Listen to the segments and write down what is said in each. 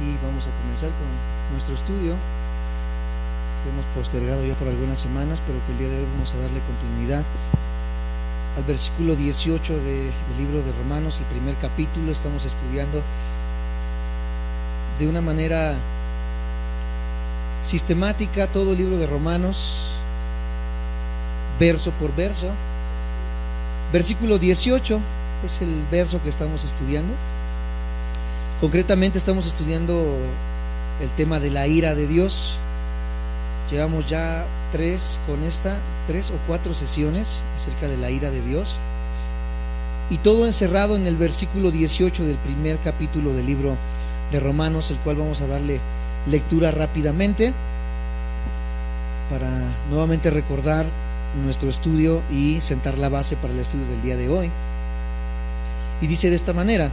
y vamos a comenzar con nuestro estudio que hemos postergado ya por algunas semanas, pero que el día de hoy vamos a darle continuidad al versículo 18 del libro de Romanos, el primer capítulo. Estamos estudiando de una manera sistemática todo el libro de Romanos, verso por verso. Versículo 18 es el verso que estamos estudiando. Concretamente estamos estudiando el tema de la ira de Dios. Llevamos ya tres o cuatro sesiones acerca de la ira de Dios, y todo encerrado en el versículo 18 del primer capítulo del libro de Romanos, el cual vamos a darle lectura rápidamente para nuevamente recordar nuestro estudio y sentar la base para el estudio del día de hoy. Y dice de esta manera: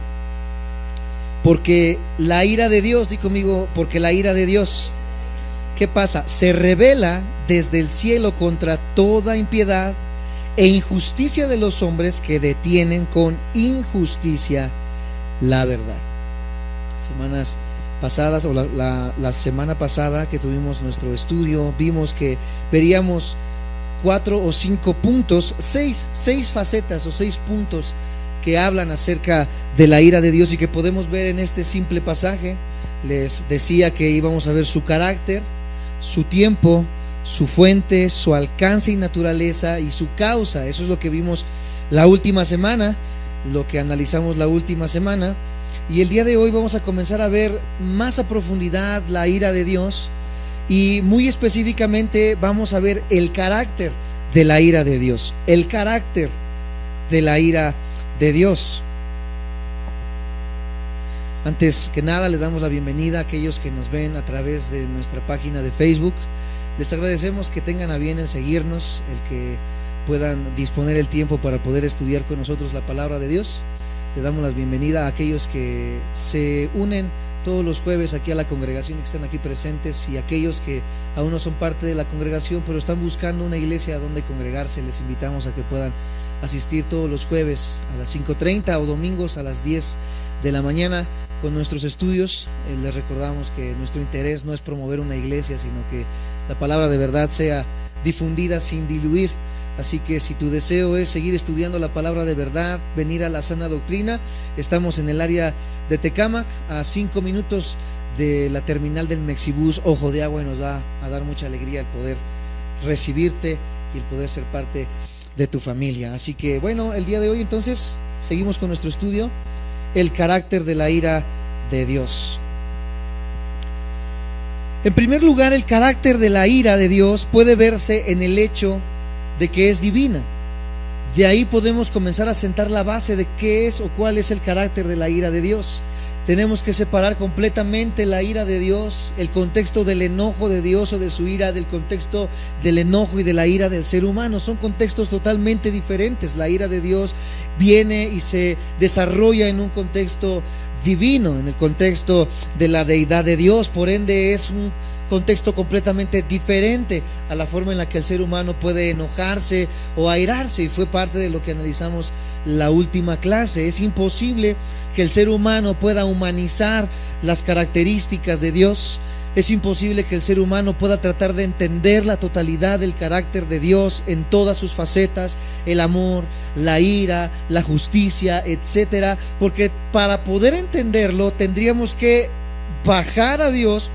porque la ira de Dios, di conmigo, porque la ira de Dios, ¿qué pasa? Se revela desde el cielo contra toda impiedad e injusticia de los hombres que detienen con injusticia la verdad. Semanas pasadas, o la semana pasada que tuvimos nuestro estudio, vimos que veríamos 4 o 5 puntos, 6 facetas o 6 puntos que hablan acerca de la ira de Dios y que podemos ver en este simple pasaje. Les decía que íbamos a ver su carácter, su tiempo, su fuente, su alcance y naturaleza y su causa. Eso es lo que vimos la última semana, lo que analizamos la última semana. Y el día de hoy vamos a comenzar a ver más a profundidad la ira de Dios, y muy específicamente vamos a ver el carácter de la ira de Dios, el carácter de la ira de Dios. Antes que nada, les damos la bienvenida a aquellos que nos ven a través de nuestra página de Facebook. Les agradecemos que tengan a bien en seguirnos, el que puedan disponer el tiempo para poder estudiar con nosotros la palabra de Dios. Le damos la bienvenida a aquellos que se unen todos los jueves aquí a la congregación y que están aquí presentes, y aquellos que aún no son parte de la congregación pero están buscando una iglesia donde congregarse. Les invitamos a que puedan asistir todos los jueves a las 5:30 o domingos a las 10 de la mañana con nuestros estudios. Les recordamos que nuestro interés no es promover una iglesia, sino que la palabra de verdad sea difundida sin diluir. Así que si tu deseo es seguir estudiando la palabra de verdad, venir a la sana doctrina, estamos en el área de Tecámac, a 5 minutos de la terminal del Mexibús Ojo de Agua, y nos va a dar mucha alegría el poder recibirte y el poder ser parte de tu familia. Así que bueno, el día de hoy entonces seguimos con nuestro estudio, el carácter de la ira de Dios. En primer lugar, el carácter de la ira de Dios puede verse en el hecho de que es divina. De ahí podemos comenzar a sentar la base de qué es o cuál es el carácter de la ira de Dios. Tenemos que separar completamente la ira de Dios, el contexto del enojo de Dios o de su ira, del contexto del enojo y de la ira del ser humano. Son contextos totalmente diferentes. La ira de Dios viene y se desarrolla en un contexto divino, en el contexto de la deidad de Dios. Por ende, es un contexto completamente diferente a la forma en la que el ser humano puede enojarse o airarse, y fue parte de lo que analizamos la última clase. Es imposible que el ser humano pueda humanizar las características de Dios. Es imposible que el ser humano pueda tratar de entender la totalidad del carácter de Dios en todas sus facetas, el amor, la ira, la justicia, etcétera, porque para poder entenderlo tendríamos que bajar a Dios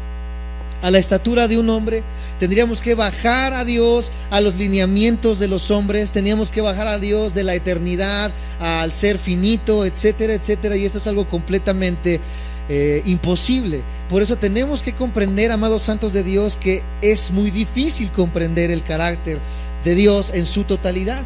a la estatura de un hombre, tendríamos que bajar a Dios a los lineamientos de los hombres, teníamos que bajar a Dios de la eternidad al ser finito, etcétera, etcétera, y esto es algo completamente imposible. Por eso tenemos que comprender, amados santos de Dios, que es muy difícil comprender el carácter de Dios en su totalidad.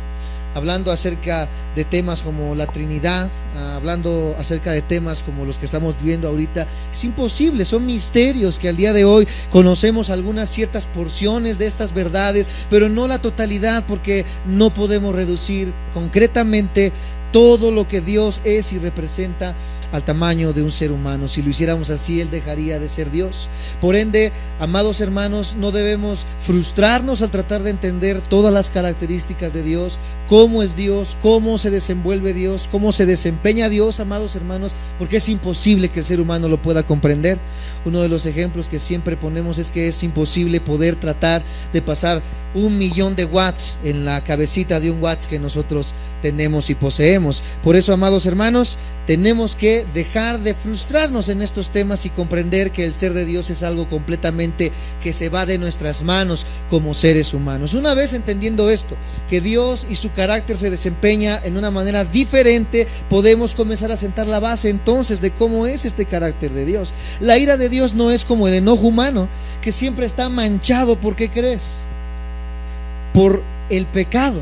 Hablando acerca de temas como la Trinidad, hablando acerca de temas como los que estamos viendo ahorita, es imposible, son misterios que al día de hoy conocemos algunas ciertas porciones de estas verdades, pero no la totalidad, porque no podemos reducir concretamente todo lo que Dios es y representa al tamaño de un ser humano. Si lo hiciéramos así, Él dejaría de ser Dios. Por ende, amados hermanos, no debemos frustrarnos al tratar de entender todas las características de Dios, cómo es Dios, cómo se desenvuelve Dios, cómo se desempeña Dios, amados hermanos, porque es imposible que el ser humano lo pueda comprender. Uno de los ejemplos que siempre ponemos es que es imposible poder tratar de pasar 1.000.000 de watts en la cabecita de un watts que nosotros tenemos y poseemos. Por eso, amados hermanos, tenemos que dejar de frustrarnos en estos temas y comprender que el ser de Dios es algo completamente que se va de nuestras manos como seres humanos. Una vez entendiendo esto, que Dios y su carácter se desempeña en una manera diferente, podemos comenzar a sentar la base entonces de cómo es este carácter de Dios. La ira de Dios no es como el enojo humano, que siempre está manchado. ¿Por qué crees? Por el pecado.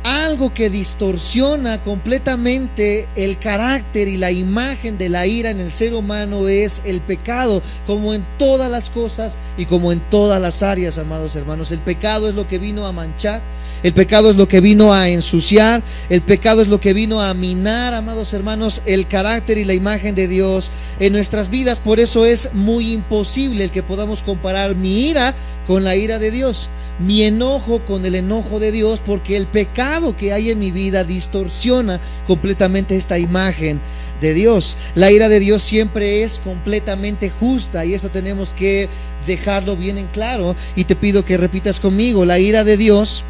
Algo que distorsiona completamente el carácter y la imagen de la ira en el ser humano es el pecado, como en todas las cosas y como en todas las áreas, amados hermanos. El pecado es lo que vino a manchar, el pecado es lo que vino a ensuciar, el pecado es lo que vino a minar, amados hermanos, el carácter y la imagen de Dios en nuestras vidas. Por eso es muy imposible el que podamos comparar mi ira con la ira de Dios, mi enojo con el enojo de Dios, porque el pecado que hay en mi vida distorsiona completamente esta imagen de Dios. La ira de Dios siempre es completamente justa, y eso tenemos que dejarlo bien en claro, y te pido que repitas conmigo: la ira de Dios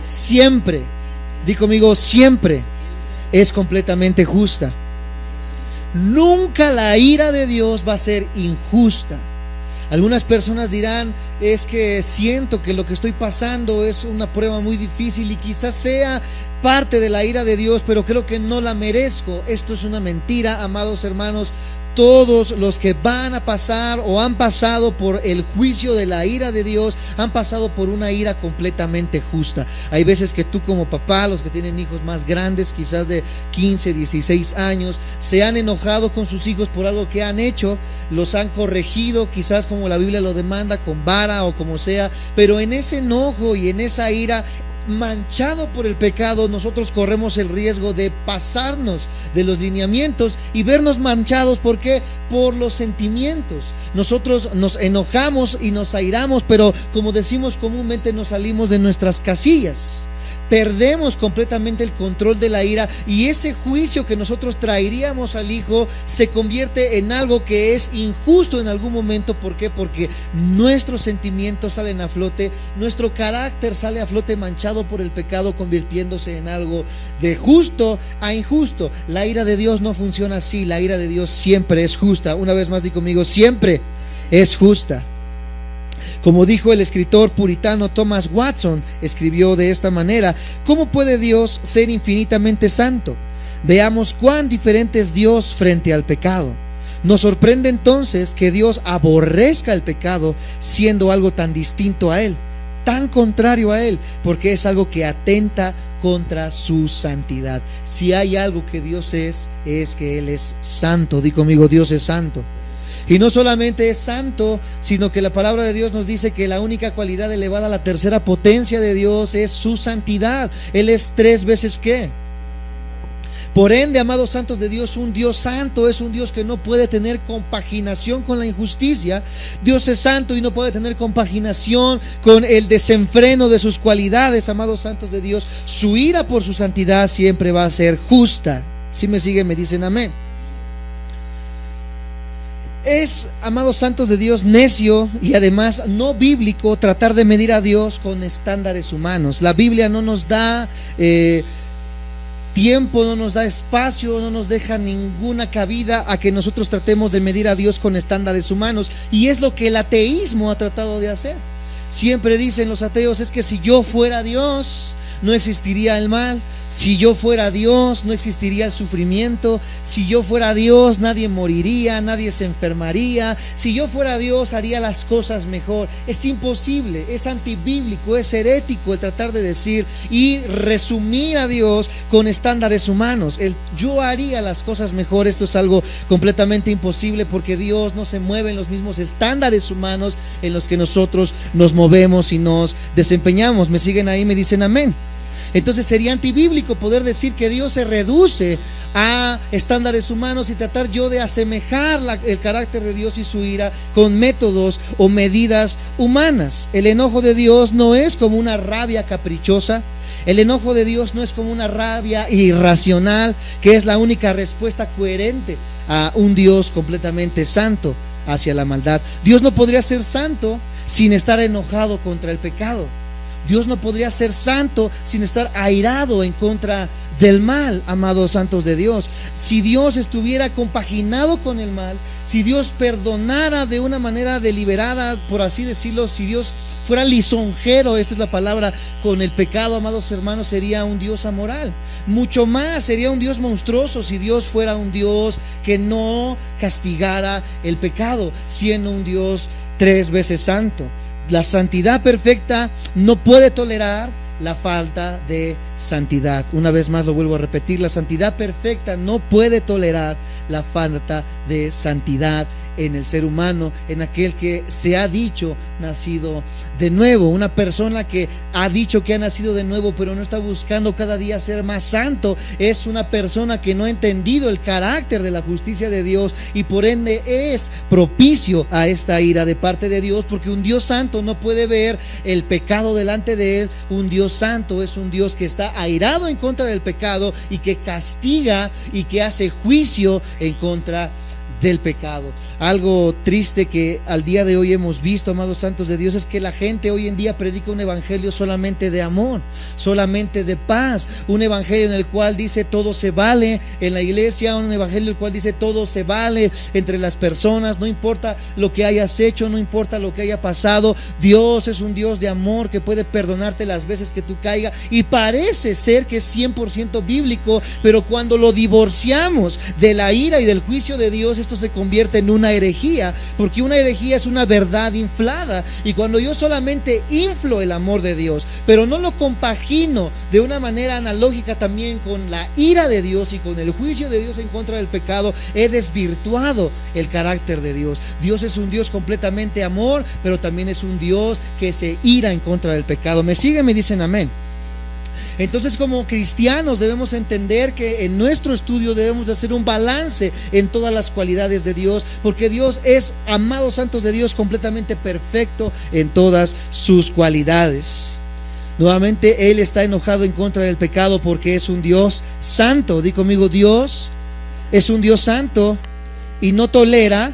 siempre, di conmigo, siempre es completamente justa. Nunca la ira de Dios va a ser injusta. Algunas personas dirán: es que siento que lo que estoy pasando es una prueba muy difícil y quizás sea parte de la ira de Dios, pero creo que no la merezco. Esto es una mentira, amados hermanos. Todos los que van a pasar o han pasado por el juicio de la ira de Dios han pasado por una ira completamente justa. Hay veces que tú como papá, los que tienen hijos más grandes, quizás de 15, 16 años, se han enojado con sus hijos por algo que han hecho, los han corregido, quizás como la Biblia lo demanda, con vara o como sea, pero en ese enojo y en esa ira manchado por el pecado, nosotros corremos el riesgo de pasarnos de los lineamientos y vernos manchados. ¿Por qué? Por los sentimientos. Nosotros nos enojamos y nos airamos, pero como decimos comúnmente, nos salimos de nuestras casillas. Perdemos completamente el control de la ira, y ese juicio que nosotros traeríamos al hijo se convierte en algo que es injusto en algún momento. ¿Por qué? Porque nuestros sentimientos salen a flote, nuestro carácter sale a flote manchado por el pecado, convirtiéndose en algo de justo a injusto. La ira de Dios no funciona así. La ira de Dios siempre es justa. Una vez más, di conmigo: siempre es justa. Como dijo el escritor puritano Thomas Watson, escribió de esta manera: ¿cómo puede Dios ser infinitamente santo? Veamos cuán diferente es Dios frente al pecado. Nos sorprende entonces que Dios aborrezca el pecado, siendo algo tan distinto a Él, tan contrario a Él, porque es algo que atenta contra su santidad. Si hay algo que Dios es que Él es santo. Di conmigo: Dios es santo. Y no solamente es santo, sino que la palabra de Dios nos dice que la única cualidad elevada a la tercera potencia de Dios es su santidad. Él es 3 veces ¿qué? Por ende, amados santos de Dios, un Dios santo es un Dios que no puede tener compaginación con la injusticia. Dios es santo y no puede tener compaginación con el desenfreno de sus cualidades, amados santos de Dios. Su ira por su santidad siempre va a ser justa. Si me siguen, me dicen amén. Es, amados santos de Dios, necio y además no bíblico tratar de medir a Dios con estándares humanos. La Biblia no nos da tiempo, no nos da espacio, no nos deja ninguna cabida a que nosotros tratemos de medir a Dios con estándares humanos, y es lo que el ateísmo ha tratado de hacer. Siempre dicen los ateos: es que si yo fuera Dios, no existiría el mal. Si yo fuera Dios, no existiría el sufrimiento. Si yo fuera Dios, nadie moriría, nadie se enfermaría. Si yo fuera Dios, haría las cosas mejor. Es imposible, es antibíblico, es herético el tratar de decir y resumir a Dios con estándares humanos. El yo haría las cosas mejor, esto es algo completamente imposible, porque Dios no se mueve en los mismos estándares humanos en los que nosotros nos movemos y nos desempeñamos. ¿Me siguen ahí? Me dicen amén. Entonces sería antibíblico poder decir que Dios se reduce a estándares humanos y tratar yo de asemejar el carácter de Dios y su ira con métodos o medidas humanas. El enojo de Dios no es como una rabia caprichosa. El enojo de Dios no es como una rabia irracional, que es la única respuesta coherente a un Dios completamente santo hacia la maldad. Dios no podría ser santo sin estar enojado contra el pecado. Dios no podría ser santo sin estar airado en contra del mal, amados santos de Dios. Si Dios estuviera compaginado con el mal, si Dios perdonara de una manera deliberada, por así decirlo, si Dios fuera lisonjero, esta es la palabra, con el pecado, amados hermanos, sería un Dios amoral. Mucho más, sería un Dios monstruoso si Dios fuera un Dios que no castigara el pecado, siendo un Dios 3 veces santo. La santidad perfecta no puede tolerar la falta de santidad. Una vez más lo vuelvo a repetir, la santidad perfecta no puede tolerar la falta de santidad en el ser humano, en aquel que se ha dicho nacido de nuevo. Una persona que ha dicho que ha nacido de nuevo pero no está buscando cada día ser más santo, es una persona que no ha entendido el carácter de la justicia de Dios y por ende es propicio a esta ira de parte de Dios, porque un Dios santo no puede ver el pecado delante de él. Un Dios santo es un Dios que está airado en contra del pecado y que castiga y que hace juicio en contra del pecado. Algo triste que al día de hoy hemos visto, amados santos de Dios, es que la gente hoy en día predica un evangelio solamente de amor, solamente de paz, un evangelio en el cual dice todo se vale en la iglesia, un evangelio en el cual dice todo se vale entre las personas, no importa lo que hayas hecho, no importa lo que haya pasado. Dios es un Dios de amor que puede perdonarte las veces que tú caigas, y parece ser que es 100% bíblico, pero cuando lo divorciamos de la ira y del juicio de Dios, esto se convierte en una herejía, porque una herejía es una verdad inflada. Y cuando yo solamente inflo el amor de Dios, pero no lo compagino de una manera analógica también con la ira de Dios y con el juicio de Dios en contra del pecado, he desvirtuado el carácter de Dios. Dios es un Dios completamente amor, pero también es un Dios que se ira en contra del pecado. ¿Me siguen? Me dicen amén. Entonces, como cristianos debemos entender que en nuestro estudio debemos de hacer un balance en todas las cualidades de Dios, porque Dios es, amados santos de Dios, completamente perfecto en todas sus cualidades. Nuevamente, Él está enojado en contra del pecado porque es un Dios santo. Di conmigo, Dios es un Dios santo y no tolera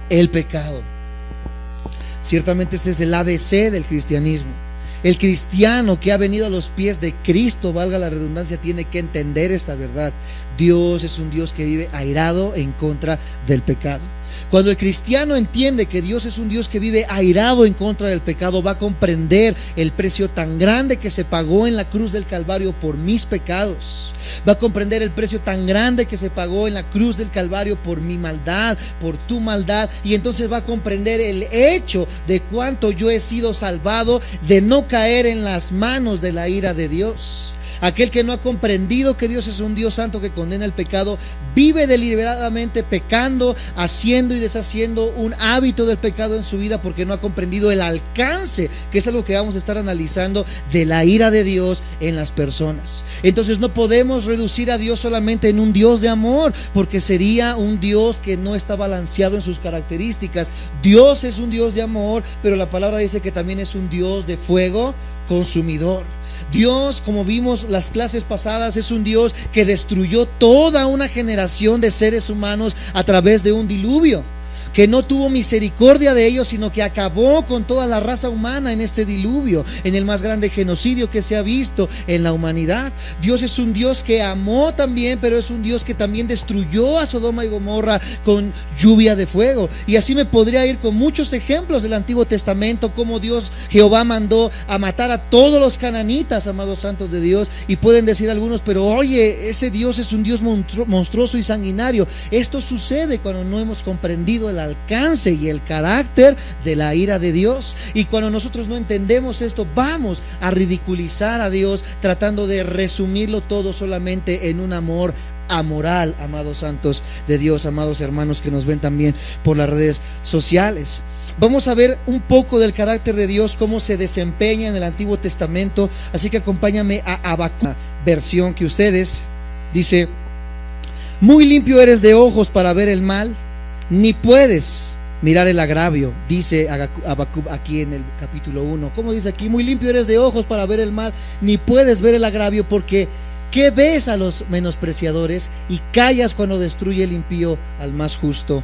el pecado. Ciertamente este es el ABC del cristianismo. El cristiano que ha venido a los pies de Cristo, valga la redundancia, tiene que entender esta verdad. Dios es un Dios que vive airado en contra del pecado. Cuando el cristiano entiende que Dios es un Dios que vive airado en contra del pecado, va a comprender el precio tan grande que se pagó en la cruz del Calvario por mis pecados. Va a comprender el precio tan grande que se pagó en la cruz del Calvario por mi maldad, por tu maldad. Y entonces va a comprender el hecho de cuánto yo he sido salvado de no caer en las manos de la ira de Dios. Aquel que no ha comprendido que Dios es un Dios santo que condena el pecado, vive deliberadamente pecando, haciendo y deshaciendo un hábito del pecado en su vida, porque no ha comprendido el alcance, que es algo que vamos a estar analizando, de la ira de Dios en las personas. Entonces no podemos reducir a Dios solamente en un Dios de amor, porque sería un Dios que no está balanceado en sus características. Dios es un Dios de amor, pero la palabra dice que también es un Dios de fuego consumidor. Dios, como vimos las clases pasadas, es un Dios que destruyó toda una generación de seres humanos a través de un diluvio, que no tuvo misericordia de ellos, sino que acabó con toda la raza humana en este diluvio, en el más grande genocidio que se ha visto en la humanidad. Dios es un Dios que amó también, pero es un Dios que también destruyó a Sodoma y Gomorra con lluvia de fuego. Y así me podría ir con muchos ejemplos del Antiguo Testamento, como Dios, Jehová, mandó a matar a todos los cananitas, amados santos de Dios. Y pueden decir algunos, pero oye, ese Dios es un Dios monstruoso y sanguinario. Esto sucede cuando no hemos comprendido el al alcance y el carácter de la ira de Dios. Y cuando nosotros no entendemos esto, vamos a ridiculizar a Dios tratando de resumirlo todo solamente en un amor amoral, amados santos de Dios, amados hermanos que nos ven también por las redes sociales. Vamos a ver un poco del carácter de Dios, cómo se desempeña en el Antiguo Testamento. Así que acompáñame a Habacuc, versión que ustedes, dice: muy limpio eres de ojos para ver el mal, ni puedes mirar el agravio, dice Habacuc aquí en el capítulo 1. ¿Cómo dice aquí? Muy limpio eres de ojos para ver el mal, ni puedes ver el agravio, porque ¿qué ves a los menospreciadores y callas cuando destruye el impío al más justo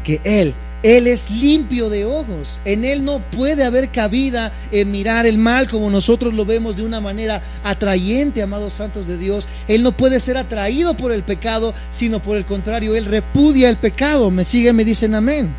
que él? Él es limpio de ojos. En él no puede haber cabida en mirar el mal como nosotros lo vemos de una manera atrayente, amados santos de Dios. Él no puede ser atraído por el pecado, sino por el contrario, él repudia el pecado. ¿Me siguen? Me dicen amén.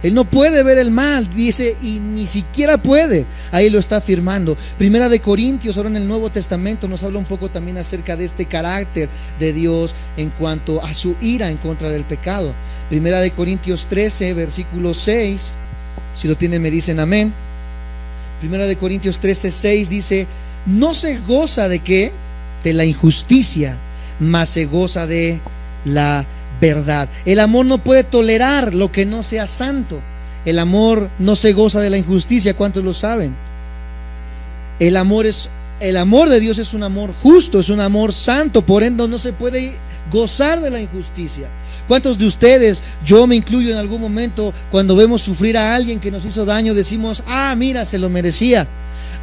Él no puede ver el mal, dice, y ni siquiera puede. Ahí lo está afirmando. Primera de Corintios, ahora en el Nuevo Testamento, nos habla un poco también acerca de este carácter de Dios en cuanto a su ira en contra del pecado. Primera de Corintios 13, versículo 6. Si lo tienen, me dicen amén. Primera de Corintios 13, 6 dice: no se goza de ¿qué? De la injusticia, mas se goza de la verdad. El amor no puede tolerar lo que no sea santo. El amor no se goza de la injusticia. ¿Cuántos lo saben? El amor de Dios es un amor justo, es un amor santo, por ende no se puede gozar de la injusticia. ¿Cuántos de ustedes, yo me incluyo en algún momento, cuando vemos sufrir a alguien que nos hizo daño, decimos: ah, mira, se lo merecía?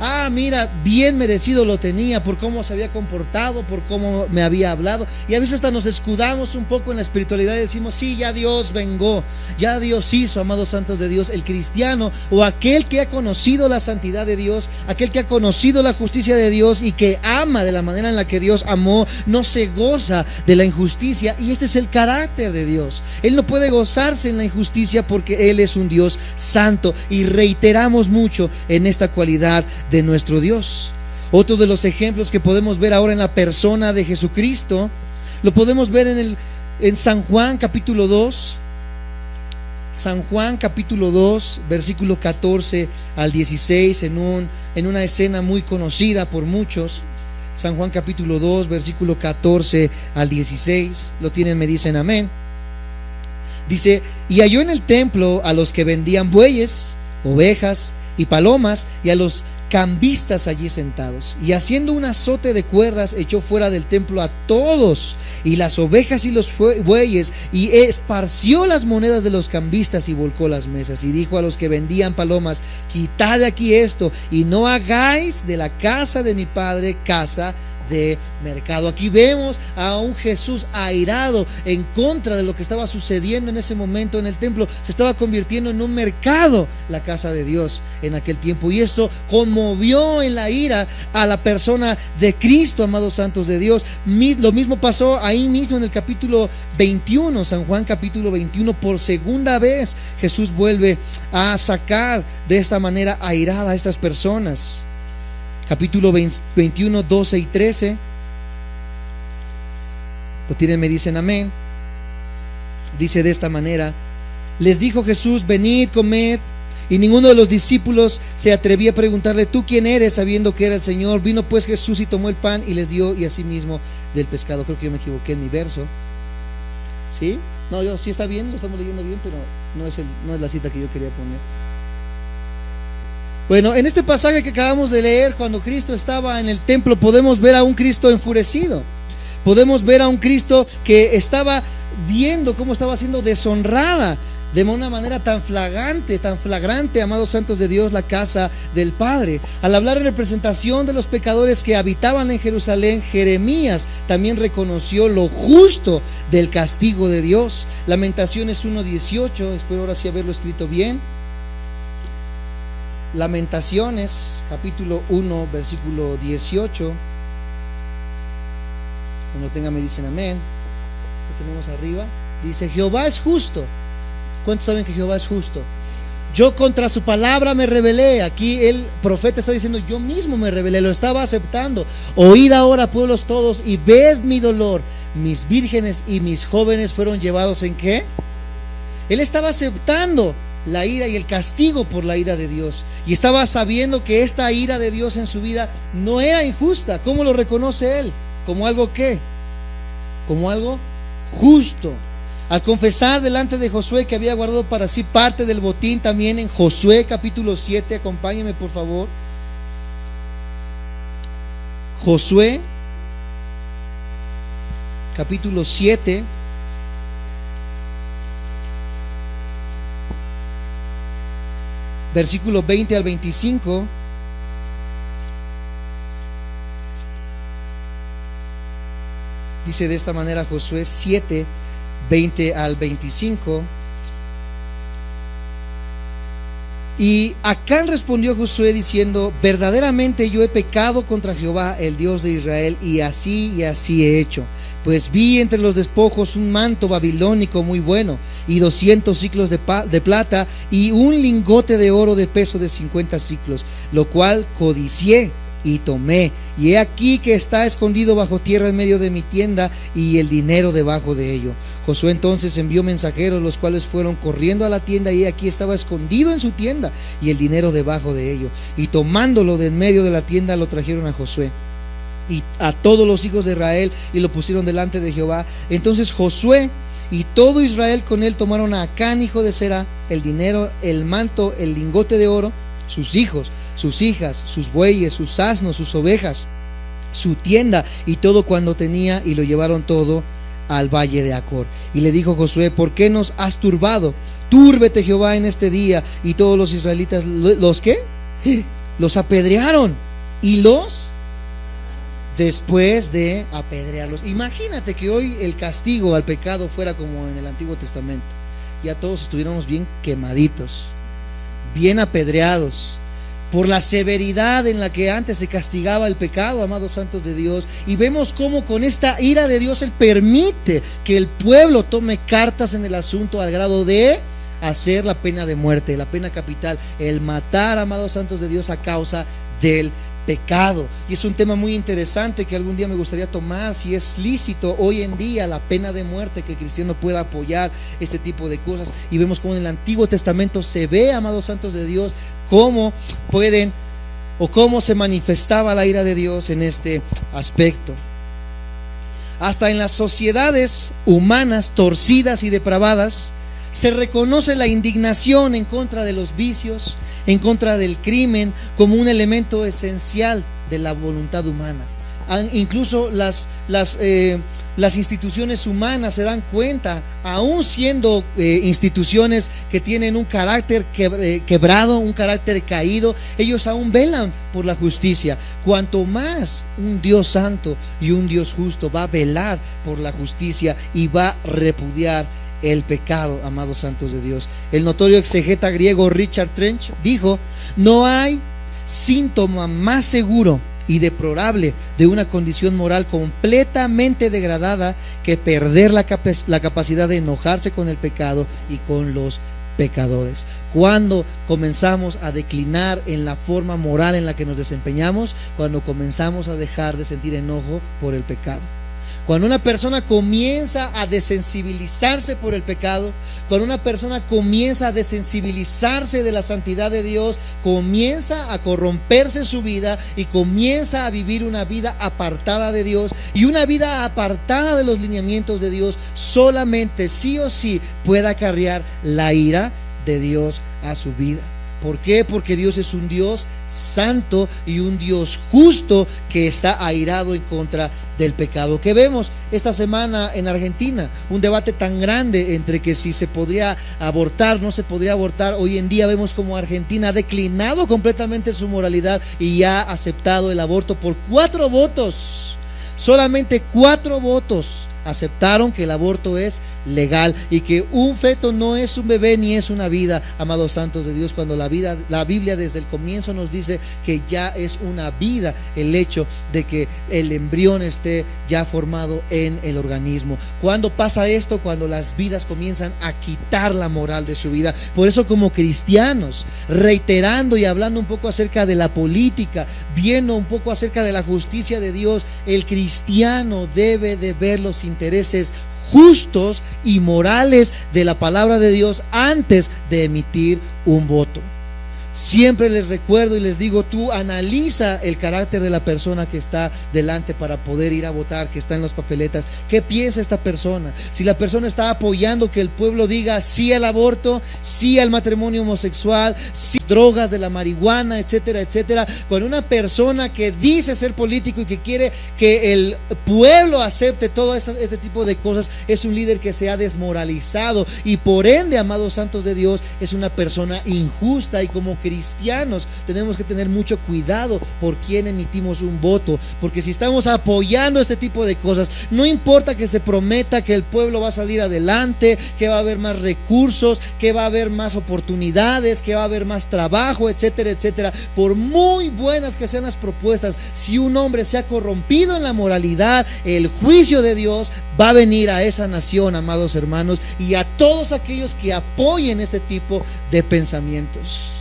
Ah, mira, bien merecido lo tenía por cómo se había comportado, por cómo me había hablado. Y a veces hasta nos escudamos un poco en la espiritualidad y decimos: sí, ya Dios vengó, ya Dios hizo, amados santos de Dios. El cristiano, o aquel que ha conocido la santidad de Dios, aquel que ha conocido la justicia de Dios y que ama de la manera en la que Dios amó, no se goza de la injusticia. Y este es el carácter de Dios. Él no puede gozarse en la injusticia porque Él es un Dios santo. Y reiteramos mucho en esta cualidad de nuestro Dios. Otro de los ejemplos que podemos ver ahora en la persona de Jesucristo, lo podemos ver en San Juan capítulo 2. San Juan capítulo 2, versículo 14 al 16, en una escena muy conocida por muchos. San Juan capítulo 2, versículo 14 al 16. Lo tienen, me dicen amén. Dice: y halló en el templo a los que vendían bueyes, ovejas y palomas, y a los cambistas allí sentados, y haciendo un azote de cuerdas echó fuera del templo a todos, y las ovejas y los bueyes, y esparció las monedas de los cambistas y volcó las mesas, y dijo a los que vendían palomas: quitad de aquí esto, y no hagáis de la casa de mi padre casa de mercado. Aquí vemos a un Jesús airado en contra de lo que estaba sucediendo en ese momento en el templo. Se estaba convirtiendo en un mercado la casa de Dios en aquel tiempo, y esto conmovió en la ira a la persona de Cristo, amados santos de Dios. Lo mismo pasó ahí mismo en el capítulo 21, San Juan capítulo 21. Por segunda vez Jesús vuelve a sacar de esta manera airada a estas personas. Capítulo 21, 12 y 13. Lo tienen, me dicen amén. Dice de esta manera: les dijo Jesús: venid, comed. Y ninguno de los discípulos se atrevía a preguntarle: ¿tú quién eres?, sabiendo que era el Señor. Vino pues Jesús y tomó el pan y les dio, y asimismo del pescado. Creo que yo me equivoqué en mi verso. ¿Sí? No, yo sí está bien, lo estamos leyendo bien, pero no es la cita que yo quería poner. Bueno, en este pasaje que acabamos de leer, cuando Cristo estaba en el templo, podemos ver a un Cristo enfurecido. Podemos ver a un Cristo que estaba viendo cómo estaba siendo deshonrada de una manera tan flagrante, amados santos de Dios, la casa del Padre. Al hablar en representación de los pecadores que habitaban en Jerusalén, Jeremías también reconoció lo justo del castigo de Dios. Lamentaciones 1:18, espero ahora sí haberlo escrito bien. Lamentaciones capítulo 1, versículo 18. Cuando lo tengan me dicen amén. Lo tenemos arriba. Dice: Jehová es justo. ¿Cuántos saben que Jehová es justo? Yo contra su palabra me rebelé. Aquí el profeta está diciendo: yo mismo me rebelé, lo estaba aceptando. Oíd ahora, pueblos todos, y ved mi dolor. Mis vírgenes y mis jóvenes fueron llevados ¿en qué? Él estaba aceptando la ira y el castigo por la ira de Dios, y estaba sabiendo que esta ira de Dios en su vida no era injusta. ¿Cómo lo reconoce él? Como algo ¿qué? Como algo justo. Al confesar delante de Josué que había guardado para sí parte del botín, también en Josué capítulo 7, acompáñenme por favor. Josué capítulo 7, versículo 20 al 25. Dice de esta manera Josué 7, 20 al 25. Y Acán respondió Josué diciendo: verdaderamente yo he pecado contra Jehová, el Dios de Israel, y así he hecho. Pues vi entre los despojos un manto babilónico muy bueno, y 200 siclos de plata, y un lingote de oro de peso de 50 siclos, lo cual codicié y tomé, y he aquí que está escondido bajo tierra en medio de mi tienda, y el dinero debajo de ello. Josué entonces envió mensajeros, los cuales fueron corriendo a la tienda, y aquí estaba escondido en su tienda, y el dinero debajo de ello. Y tomándolo de en medio de la tienda, lo trajeron a Josué y a todos los hijos de Israel, y lo pusieron delante de Jehová. Entonces Josué y todo Israel con él tomaron a Acán hijo de Zerá, el dinero, el manto, el lingote de oro, sus hijos, sus hijas, sus bueyes, sus asnos, sus ovejas, su tienda y todo cuanto tenía, y lo llevaron todo al valle de Acor. Y le dijo Josué: ¿por qué nos has turbado? Túrbete Jehová en este día. Y todos los israelitas, ¿los qué? Los apedrearon, y los después de apedrearlos. Imagínate que hoy el castigo al pecado fuera como en el Antiguo Testamento. Ya todos estuviéramos bien quemaditos, bien apedreados por la severidad en la que antes se castigaba el pecado, amados santos de Dios. Y vemos cómo con esta ira de Dios Él permite que el pueblo tome cartas en el asunto, al grado de hacer la pena de muerte, la pena capital, el matar, amados santos de Dios, a causa del pecado. Y es un tema muy interesante que algún día me gustaría tomar, si es lícito hoy en día la pena de muerte, que el cristiano pueda apoyar este tipo de cosas. Y vemos cómo en el Antiguo Testamento se ve, amados santos de Dios, cómo pueden o cómo se manifestaba la ira de Dios en este aspecto. Hasta en las sociedades humanas torcidas y depravadas se reconoce la indignación en contra de los vicios, en contra del crimen, como un elemento esencial de la voluntad humana. Incluso las instituciones humanas se dan cuenta, aún siendo instituciones que tienen un carácter quebrado, un carácter caído, ellos aún velan por la justicia. Cuanto más un Dios santo y un Dios justo va a velar por la justicia y va a repudiar el pecado, amados santos de Dios. El notorio exegeta griego Richard Trench dijo: no hay síntoma más seguro y deplorable de una condición moral completamente degradada que perder la capacidad de enojarse con el pecado y con los pecadores. Cuando comenzamos a declinar en la forma moral en la que nos desempeñamos, cuando comenzamos a dejar de sentir enojo por el pecado. Cuando una persona comienza a desensibilizarse por el pecado, cuando una persona comienza a desensibilizarse de la santidad de Dios, comienza a corromperse su vida y comienza a vivir una vida apartada de Dios. Y una vida apartada de los lineamientos de Dios solamente, sí o sí, puede acarrear la ira de Dios a su vida. ¿Por qué? Porque Dios es un Dios santo y un Dios justo que está airado en contra del pecado. Que vemos esta semana en Argentina, un debate tan grande entre que si se podría abortar, no se podría abortar. Hoy en día vemos como Argentina ha declinado completamente su moralidad y ya ha aceptado el aborto por 4 votos. Solamente 4 votos aceptaron que el aborto es legal y que un feto no es un bebé ni es una vida, amados santos de Dios, cuando la Biblia desde el comienzo nos dice que ya es una vida el hecho de que el embrión esté ya formado en el organismo. ¿Cuándo pasa esto? Cuando las vidas comienzan a quitar la moral de su vida. Por eso, como cristianos, reiterando y hablando un poco acerca de la política, viendo un poco acerca de la justicia de Dios, el cristiano debe de ver los intereses justos y morales de la palabra de Dios antes de emitir un voto. Siempre les recuerdo y les digo, tú analiza el carácter de la persona que está delante para poder ir a votar, que está en las papeletas. ¿Qué piensa esta persona? Si la persona está apoyando que el pueblo diga sí al aborto, sí al matrimonio homosexual, sí a drogas de la marihuana, etcétera, etcétera. Cuando una persona que dice ser político y que quiere que el pueblo acepte todo este tipo de cosas, es un líder que se ha desmoralizado y por ende, amados santos de Dios, es una persona injusta. Y como cristianos tenemos que tener mucho cuidado por quién emitimos un voto, porque si estamos apoyando este tipo de cosas, no importa que se prometa que el pueblo va a salir adelante, que va a haber más recursos, que va a haber más oportunidades, que va a haber más trabajo, etcétera, etcétera, por muy buenas que sean las propuestas, si un hombre se ha corrompido en la moralidad, el juicio de Dios va a venir a esa nación, amados hermanos, y a todos aquellos que apoyen este tipo de pensamientos.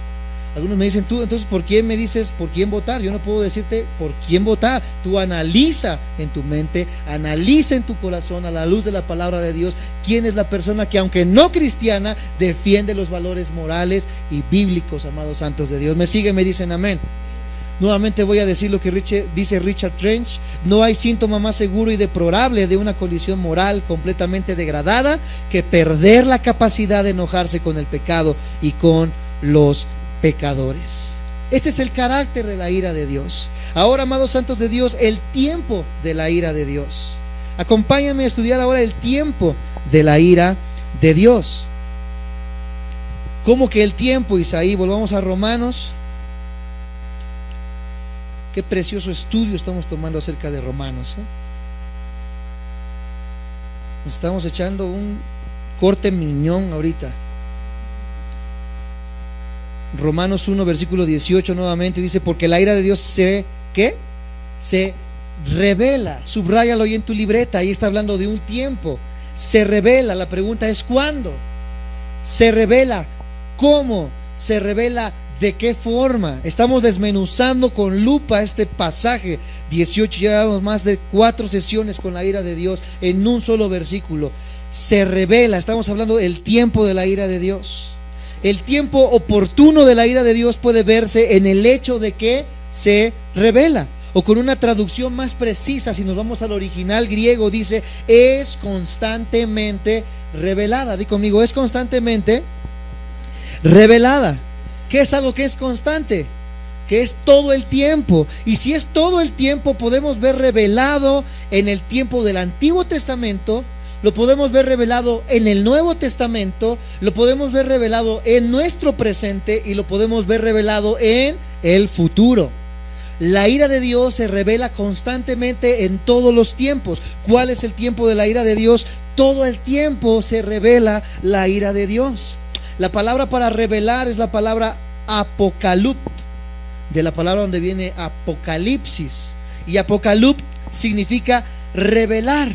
Algunos me dicen, tú, entonces, ¿por quién me dices por quién votar? Yo no puedo decirte por quién votar. Tú analiza en tu mente, analiza en tu corazón, a la luz de la palabra de Dios, quién es la persona que, aunque no cristiana, defiende los valores morales y bíblicos, amados santos de Dios. Me siguen, me dicen amén. Nuevamente voy a decir lo que dice Richard Trench: no hay síntoma más seguro y deplorable de una condición moral completamente degradada que perder la capacidad de enojarse con el pecado y con los pecadores. Este es el carácter de la ira de Dios. Ahora, amados santos de Dios, el tiempo de la ira de Dios. Acompáñame a estudiar ahora el tiempo de la ira de Dios. ¿Cómo que el tiempo, Isaí? Volvamos a Romanos. Qué precioso estudio estamos tomando acerca de Romanos, Nos estamos echando un corte miñón ahorita. Romanos 1, versículo 18 nuevamente dice: porque la ira de Dios se revela. Subráyalo ahí en tu libreta. Ahí está hablando de un tiempo. Se revela. La pregunta es ¿cuándo? Se revela. ¿Cómo? Se revela. ¿De qué forma? Estamos desmenuzando con lupa este pasaje 18. Llevamos más de 4 sesiones con la ira de Dios en un solo versículo. Se revela. Estamos hablando del tiempo de la ira de Dios. El tiempo oportuno de la ira de Dios puede verse en el hecho de que se revela. O con una traducción más precisa, si nos vamos al original griego, dice: es constantemente revelada. Di conmigo: es constantemente revelada. ¿Qué es algo que es constante? Que es todo el tiempo. Y si es todo el tiempo, podemos ver revelado en el tiempo del Antiguo Testamento, lo podemos ver revelado en el Nuevo Testamento, lo podemos ver revelado en nuestro presente y lo podemos ver revelado en el futuro. La ira de Dios se revela constantemente en todos los tiempos. ¿Cuál es el tiempo de la ira de Dios? Todo el tiempo se revela la ira de Dios. La palabra para revelar es la palabra apocalupt, de la palabra donde viene apocalipsis. Y apocalupt significa revelar.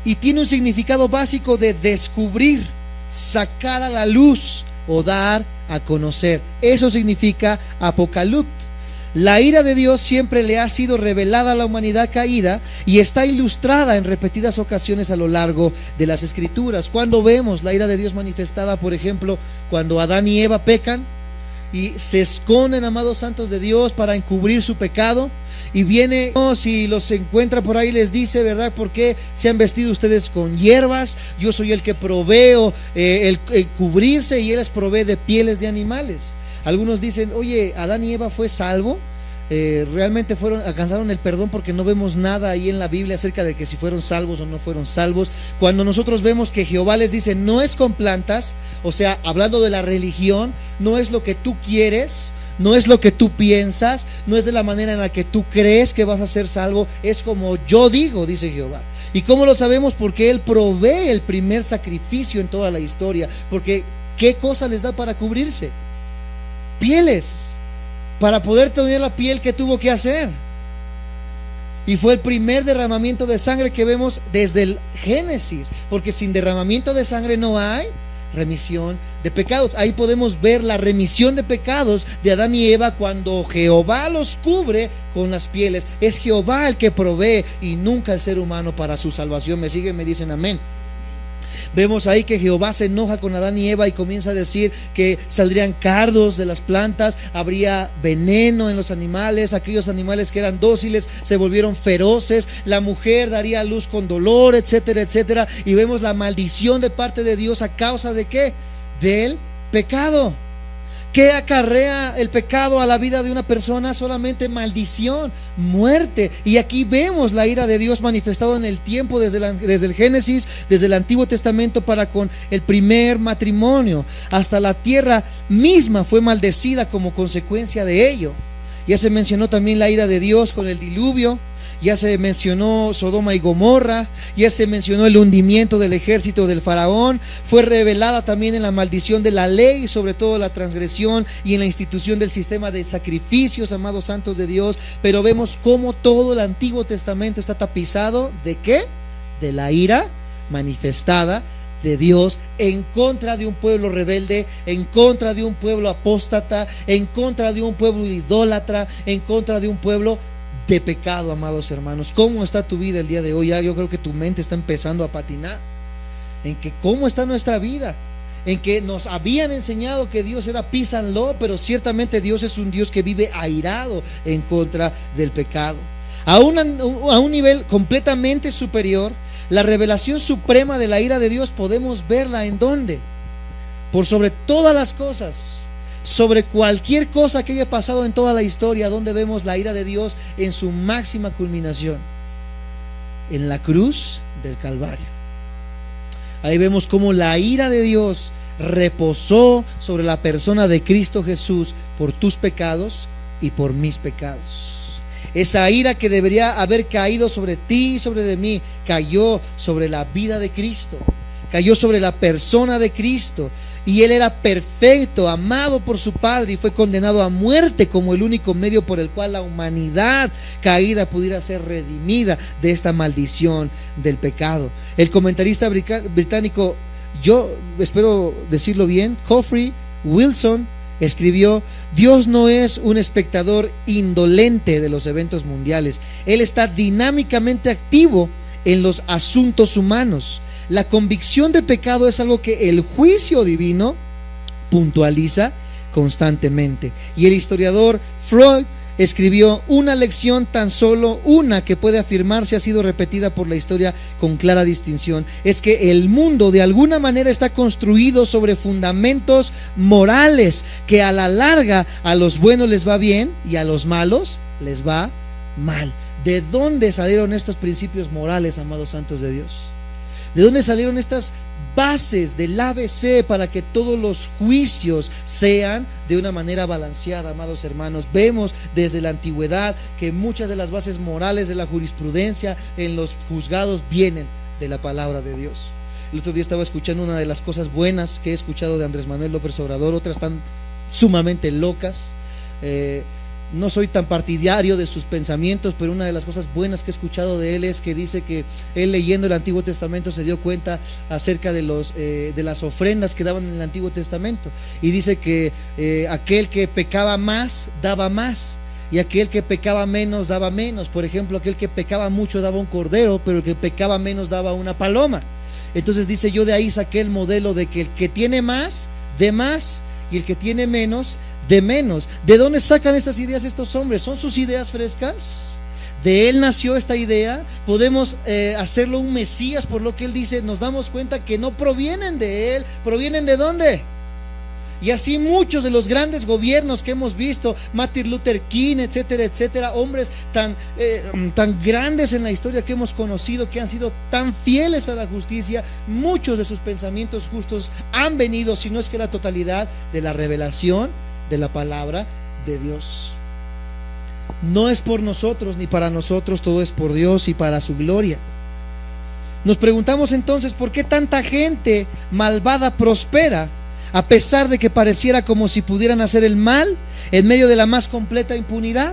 Y tiene un significado básico de descubrir, sacar a la luz o dar a conocer. Eso significa apocalupt. La ira de Dios siempre le ha sido revelada a la humanidad caída y está ilustrada en repetidas ocasiones a lo largo de las Escrituras. Cuando vemos la ira de Dios manifestada, por ejemplo, cuando Adán y Eva pecan y se esconden, amados santos de Dios, para encubrir su pecado, y viene Dios y los encuentra por ahí y les dice, ¿verdad? ¿Por qué se han vestido ustedes con hierbas? Yo soy el que proveo el cubrirse, y Él les provee de pieles de animales. Algunos dicen: oye, ¿Adán y Eva fue salvo? Realmente alcanzaron el perdón, porque no vemos nada ahí en la Biblia acerca de que si fueron salvos o no fueron salvos. Cuando nosotros vemos que Jehová les dice: no es con plantas, o sea, hablando de la religión, no es lo que tú quieres, no es lo que tú piensas, no es de la manera en la que tú crees que vas a ser salvo, es como yo digo, dice Jehová. ¿Y cómo lo sabemos? Porque Él provee el primer sacrificio en toda la historia. Porque ¿qué cosa les da para cubrirse? Pieles. Para poder tener la piel, ¿qué tuvo que hacer? Y fue el primer derramamiento de sangre que vemos desde el Génesis, porque sin derramamiento de sangre no hay remisión de pecados. Ahí podemos ver la remisión de pecados de Adán y Eva cuando Jehová los cubre con las pieles. Es Jehová el que provee y nunca el ser humano para su salvación. ¿Me siguen? Me dicen amén. Vemos ahí que Jehová se enoja con Adán y Eva y comienza a decir que saldrían cardos de las plantas, habría veneno en los animales, aquellos animales que eran dóciles se volvieron feroces, la mujer daría a luz con dolor, etcétera, etcétera. Y vemos la maldición de parte de Dios a causa de ¿qué? Del pecado. ¿Qué acarrea el pecado a la vida de una persona? Solamente maldición, muerte. Y aquí vemos la ira de Dios manifestado en el tiempo desde el Génesis, desde el Antiguo Testamento para con el primer matrimonio. Hasta la tierra misma fue maldecida como consecuencia de ello. Ya se mencionó también la ira de Dios con el diluvio. Ya se mencionó Sodoma y Gomorra, ya se mencionó el hundimiento del ejército del faraón. Fue revelada también en la maldición de la ley, sobre todo la transgresión, y en la institución del sistema de sacrificios, amados santos de Dios. Pero vemos cómo todo el Antiguo Testamento está tapizado ¿de qué? De la ira manifestada de Dios en contra de un pueblo rebelde, en contra de un pueblo apóstata, en contra de un pueblo idólatra, en contra de un pueblo de pecado, amados hermanos. ¿Cómo está tu vida el día de hoy? Ya yo creo que tu mente está empezando a patinar en que cómo está nuestra vida, en que nos habían enseñado que Dios era peace and love, pero ciertamente Dios es un Dios que vive airado en contra del pecado. A un nivel completamente superior, la revelación suprema de la ira de Dios podemos verla ¿en dónde? Por sobre todas las cosas, sobre cualquier cosa que haya pasado en toda la historia, donde vemos la ira de Dios en su máxima culminación, en la cruz del Calvario. Ahí vemos cómo la ira de Dios reposó sobre la persona de Cristo Jesús por tus pecados y por mis pecados. Esa ira que debería haber caído sobre ti y sobre de mí, cayó sobre la vida de Cristo, cayó sobre la persona de Cristo. Y Él era perfecto, amado por su Padre, y fue condenado a muerte como el único medio por el cual la humanidad caída pudiera ser redimida de esta maldición del pecado. El comentarista británico, yo espero decirlo bien, Geoffrey Wilson, escribió: Dios no es un espectador indolente de los eventos mundiales. Él está dinámicamente activo en los asuntos humanos. La convicción de pecado es algo que el juicio divino puntualiza constantemente. Y el historiador Freud escribió: una lección, tan solo una, que puede afirmarse ha sido repetida por la historia con clara distinción, es que el mundo de alguna manera está construido sobre fundamentos morales, que a la larga a los buenos les va bien y a los malos les va mal. ¿De dónde salieron estos principios morales, amados santos de Dios? ¿De dónde salieron estas bases del ABC para que todos los juicios sean de una manera balanceada, amados hermanos? Vemos desde la antigüedad que muchas de las bases morales de la jurisprudencia en los juzgados vienen de la palabra de Dios. El otro día estaba escuchando una de las cosas buenas que he escuchado de Andrés Manuel López Obrador, otras están sumamente locas. No soy tan partidario de sus pensamientos, pero una de las cosas buenas que he escuchado de él es que dice que él, leyendo el Antiguo Testamento, se dio cuenta acerca de las ofrendas que daban en el Antiguo Testamento, y dice que aquel que pecaba más daba más, y aquel que pecaba menos daba menos. Por ejemplo, aquel que pecaba mucho daba un cordero, pero el que pecaba menos daba una paloma. Entonces dice: yo de ahí saqué el modelo de que el que tiene más, dé más, y el que tiene menos, de menos. ¿De dónde sacan estas ideas estos hombres? ¿Son sus ideas frescas? ¿De él nació esta idea? ¿Podemos hacerlo un Mesías por lo que él dice? Nos damos cuenta que no provienen de él. ¿Provienen de dónde? Y así muchos de los grandes gobiernos que hemos visto, Martin Luther King, etcétera, etcétera, hombres tan grandes en la historia que hemos conocido, que han sido tan fieles a la justicia, muchos de sus pensamientos justos han venido, si no es que la totalidad, de la revelación de la palabra de Dios. No es por nosotros ni para nosotros, todo es por Dios y para su gloria. Nos preguntamos entonces: ¿por qué tanta gente malvada prospera, a pesar de que pareciera como si pudieran hacer el mal en medio de la más completa impunidad?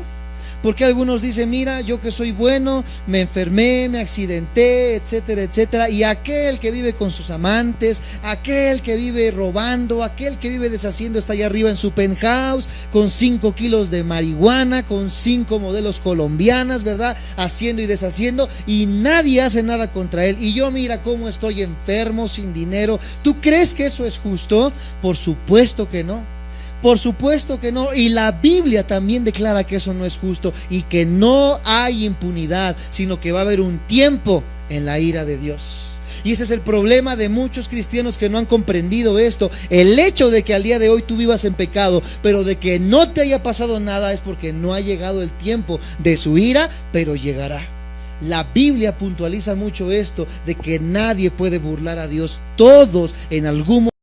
Porque algunos dicen, mira, yo que soy bueno, me enfermé, me accidenté, etcétera, etcétera, y aquel que vive con sus amantes, aquel que vive robando, aquel que vive deshaciendo está allá arriba en su penthouse, con 5 kilos de marihuana, con 5 modelos colombianas, ¿verdad? Haciendo y deshaciendo, y nadie hace nada contra él, y yo mira cómo estoy enfermo, sin dinero. ¿Tú crees que eso es justo? Por supuesto que no. Por supuesto que no, y la Biblia también declara que eso no es justo y que no hay impunidad, sino que va a haber un tiempo en la ira de Dios. Y ese es el problema de muchos cristianos que no han comprendido esto. El hecho de que al día de hoy tú vivas en pecado, pero de que no te haya pasado nada, es porque no ha llegado el tiempo de su ira, pero llegará. La Biblia puntualiza mucho esto, de que nadie puede burlar a Dios. Todos en algún momento